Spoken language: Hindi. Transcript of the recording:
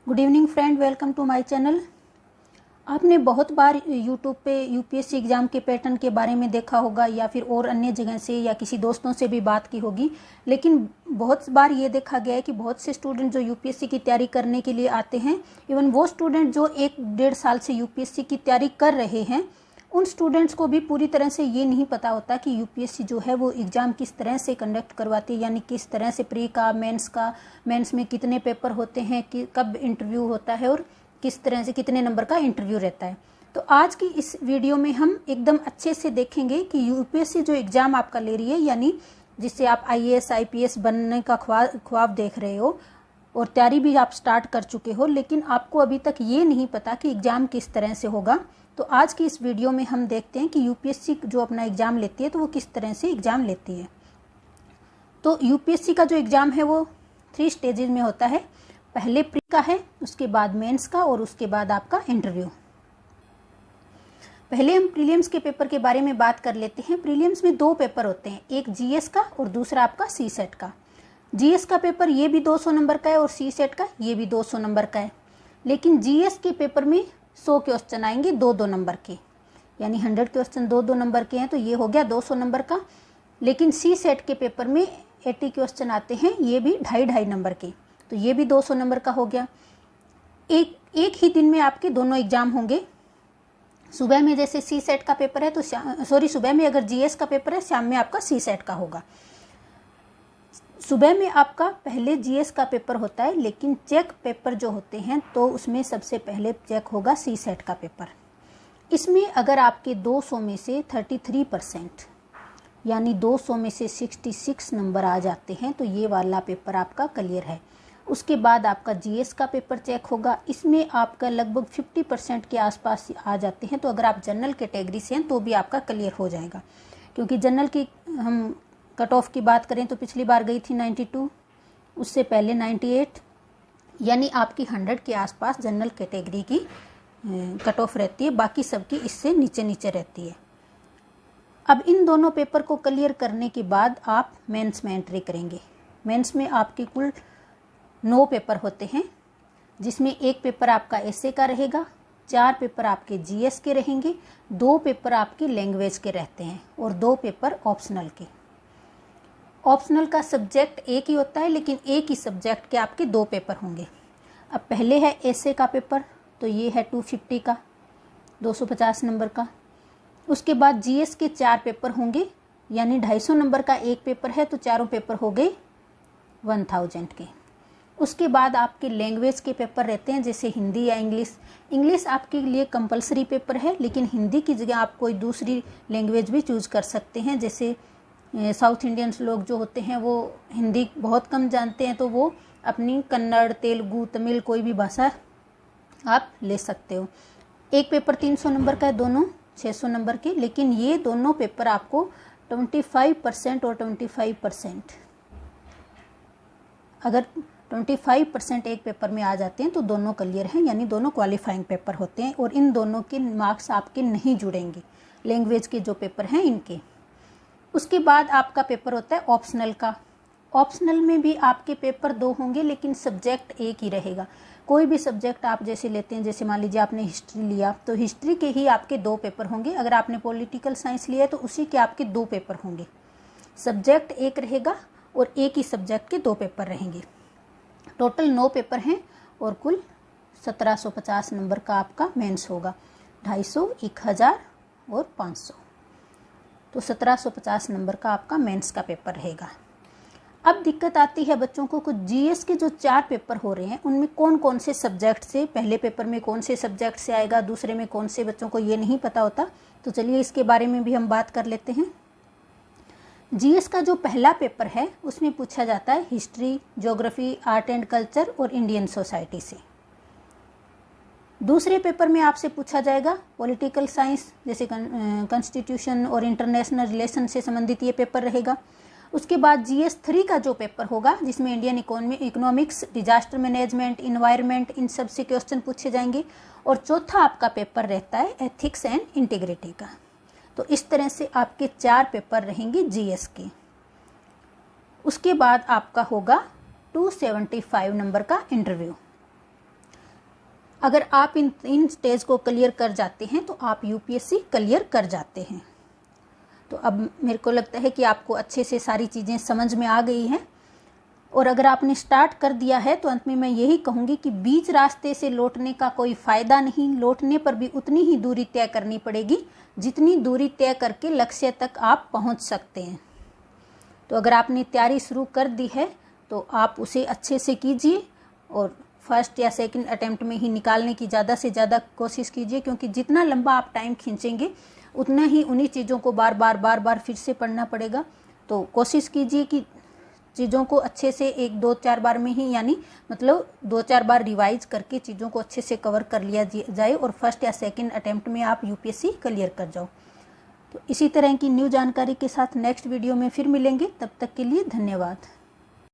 Good evening friend, welcome to my channel. आपने बहुत बार यूट्यूब पे यूपीएससी एग्ज़ाम के पैटर्न के बारे में देखा होगा या फिर और अन्य जगह से या किसी दोस्तों से भी बात की होगी, लेकिन बहुत बार ये देखा गया है कि बहुत से स्टूडेंट जो यूपीएससी की तैयारी करने के लिए आते हैं, इवन वो स्टूडेंट जो 1-1.5 साल से यूपीएससी की तैयारी कर रहे हैं, उन स्टूडेंट्स को भी पूरी तरह से ये नहीं पता होता कि यूपीएससी जो है वो एग्ज़ाम किस तरह से कंडक्ट करवाती है, यानी किस तरह से प्री का, मेंस में कितने पेपर होते हैं, कि कब इंटरव्यू होता है और किस तरह से कितने नंबर का इंटरव्यू रहता है। तो आज की इस वीडियो में हम एकदम अच्छे से देखेंगे कि यूपीएससी जो एग्ज़ाम आपका ले रही है, यानी जिससे आप आईएएस आईपीएस बनने का ख्वाब देख रहे हो और तैयारी भी आप स्टार्ट कर चुके हो, लेकिन आपको अभी तक ये नहीं पता कि एग्ज़ाम किस तरह से होगा। तो आज की इस वीडियो में हम देखते हैं कि यूपीएससी जो अपना एग्ज़ाम लेती है तो वो किस तरह से एग्ज़ाम लेती है। तो यूपीएससी का जो एग्ज़ाम है वो 3 स्टेजेस में होता है। पहले प्री का है, उसके बाद मेंस का और उसके बाद आपका इंटरव्यू। पहले हम प्रीलिम्स के पेपर के बारे में बात कर लेते हैं। प्रीलिम्स में 2 पेपर होते हैं, एक जीएस का और दूसरा आपका सीसेट का। जीएस का पेपर ये भी 200 नंबर का है और सीसेट का ये भी 200 नंबर का है, लेकिन जीएस के पेपर में 100 क्वेश्चन आएंगे 2-2 नंबर के, यानी 100 क्वेश्चन 2-2 नंबर के हैं, तो ये हो गया 200 नंबर का। लेकिन सीसेट के पेपर में 80 क्वेश्चन आते हैं, ये भी 2.5-2.5 नंबर के, तो ये भी 200 नंबर का हो गया। एक ही दिन में आपके दोनों एग्जाम होंगे। सुबह में जैसे सीसेट का पेपर है तो सुबह में अगर जीएस का पेपर है, शाम में आपका सीसेट का होगा। सुबह में आपका पहले जीएस का पेपर होता है, लेकिन चेक पेपर जो होते हैं तो उसमें सबसे पहले चेक होगा सीसेट का पेपर। इसमें अगर आपके 200 में से 33% यानी 200 में से 66 नंबर आ जाते हैं तो ये वाला पेपर आपका क्लियर है। उसके बाद आपका जीएस का पेपर चेक होगा, इसमें आपका लगभग 50% के आसपास आ जाते हैं, तो अगर आप जनरल कैटेगरी से हैं तो भी आपका क्लियर हो जाएगा, क्योंकि जनरल की हम कट ऑफ की बात करें तो पिछली बार गई थी 92, उससे पहले 98, यानी आपकी 100 के आसपास जनरल कैटेगरी की कट ऑफ रहती है, बाकी सबकी इससे नीचे नीचे रहती है। अब इन दोनों पेपर को क्लियर करने के बाद आप मेंस में एंट्री करेंगे। मेंस में आपके कुल 9 पेपर होते हैं, जिसमें एक पेपर आपका एसए का रहेगा, 4 पेपर आपके जीएस के रहेंगे, 2 पेपर आपके लैंग्वेज के रहते हैं और 2 पेपर ऑप्शनल के। ऑप्शनल का सब्जेक्ट एक ही होता है, लेकिन एक ही सब्जेक्ट के आपके 2 पेपर होंगे। अब पहले है एसए का पेपर, तो ये है 250 का, 250 नंबर का। उसके बाद जीएस के 4 पेपर होंगे, यानी 250 नंबर का एक पेपर है, तो चारों पेपर हो गए 1000 के। उसके बाद आपके लैंग्वेज के पेपर रहते हैं, जैसे हिंदी या इंग्लिश। इंग्लिश आपके लिए कंपलसरी पेपर है, लेकिन हिंदी की जगह आप कोई दूसरी लैंग्वेज भी चूज कर सकते हैं। जैसे साउथ इंडियंस लोग जो होते हैं वो हिंदी बहुत कम जानते हैं, तो वो अपनी कन्नड़, तेलुगु, तमिल कोई भी भाषा आप ले सकते हो। एक पेपर 300 नंबर का है, दोनों 600 नंबर के, लेकिन ये दोनों पेपर आपको 25% और 25%, अगर 25% एक पेपर में आ जाते हैं तो दोनों क्लियर हैं, यानी दोनों क्वालिफाइंग पेपर होते हैं और इन दोनों के मार्क्स आपके नहीं जुड़ेंगे, लैंग्वेज के जो पेपर हैं इनके। उसके बाद आपका पेपर होता है ऑप्शनल का। ऑप्शनल में भी आपके पेपर 2 होंगे, लेकिन सब्जेक्ट एक ही रहेगा। कोई भी सब्जेक्ट आप जैसे लेते हैं, जैसे मान लीजिए आपने हिस्ट्री लिया तो हिस्ट्री के ही आपके 2 पेपर होंगे। अगर आपने पॉलिटिकल साइंस लिया तो उसी के आपके 2 पेपर होंगे। सब्जेक्ट एक रहेगा और एक ही सब्जेक्ट के 2 पेपर रहेंगे। टोटल 9 पेपर हैं और कुल 1750 नंबर का आपका मेंस होगा, 250, 1000 और 500, तो 1750 नंबर का आपका मेंस का पेपर रहेगा। अब दिक्कत आती है बच्चों को, कुछ जीएस के जो 4 पेपर हो रहे हैं उनमें कौन कौन से सब्जेक्ट से, पहले पेपर में कौन से सब्जेक्ट से आएगा, दूसरे में कौन से, बच्चों को ये नहीं पता होता। तो चलिए इसके बारे में भी हम बात कर लेते हैं। जीएस का जो पहला पेपर है उसमें पूछा जाता है history, geography, art and culture और इंडियन सोसाइटी से। दूसरे पेपर में आपसे पूछा जाएगा पॉलिटिकल साइंस, जैसे कॉन्स्टिट्यूशन और इंटरनेशनल रिलेशन से संबंधित ये पेपर रहेगा। उसके बाद जीएस 3 का जो पेपर होगा, जिसमें Indian economics, disaster management, environment, इन सब से क्वेश्चन पूछे जाएंगे। और चौथा आपका पेपर रहता है एथिक्स एंड इंटीग्रिटी का। तो इस तरह से आपके 4 पेपर रहेंगे जीएस के। उसके बाद आपका होगा 275 नंबर का इंटरव्यू। अगर आप इन स्टेज को क्लियर कर जाते हैं तो आप यूपीएससी क्लियर कर जाते हैं। तो अब मेरे को लगता है कि आपको अच्छे से सारी चीज़ें समझ में आ गई हैं। और अगर आपने स्टार्ट कर दिया है तो अंत में मैं यही कहूँगी कि बीच रास्ते से लौटने का कोई फ़ायदा नहीं। लौटने पर भी उतनी ही दूरी तय करनी पड़ेगी जितनी दूरी तय करके लक्ष्य तक आप पहुँच सकते हैं। तो अगर आपने तैयारी शुरू कर दी है तो आप उसे अच्छे से कीजिए और फर्स्ट या सेकंड अटेम्प्ट में ही निकालने की ज़्यादा से ज़्यादा कोशिश कीजिए, क्योंकि जितना लंबा आप टाइम खींचेंगे उतना ही उन्हीं चीज़ों को बार बार फिर से पढ़ना पड़ेगा। तो कोशिश कीजिए कि चीज़ों को अच्छे से 1 2 4 बार में ही, यानी मतलब 2-4 बार रिवाइज करके चीज़ों को अच्छे से कवर कर लिया जाए और फर्स्ट या सेकंड अटेम्प्ट में आप यूपीएससी क्लियर कर जाओ। तो इसी तरह की न्यू जानकारी के साथ नेक्स्ट वीडियो में फिर मिलेंगे। तब तक के लिए धन्यवाद।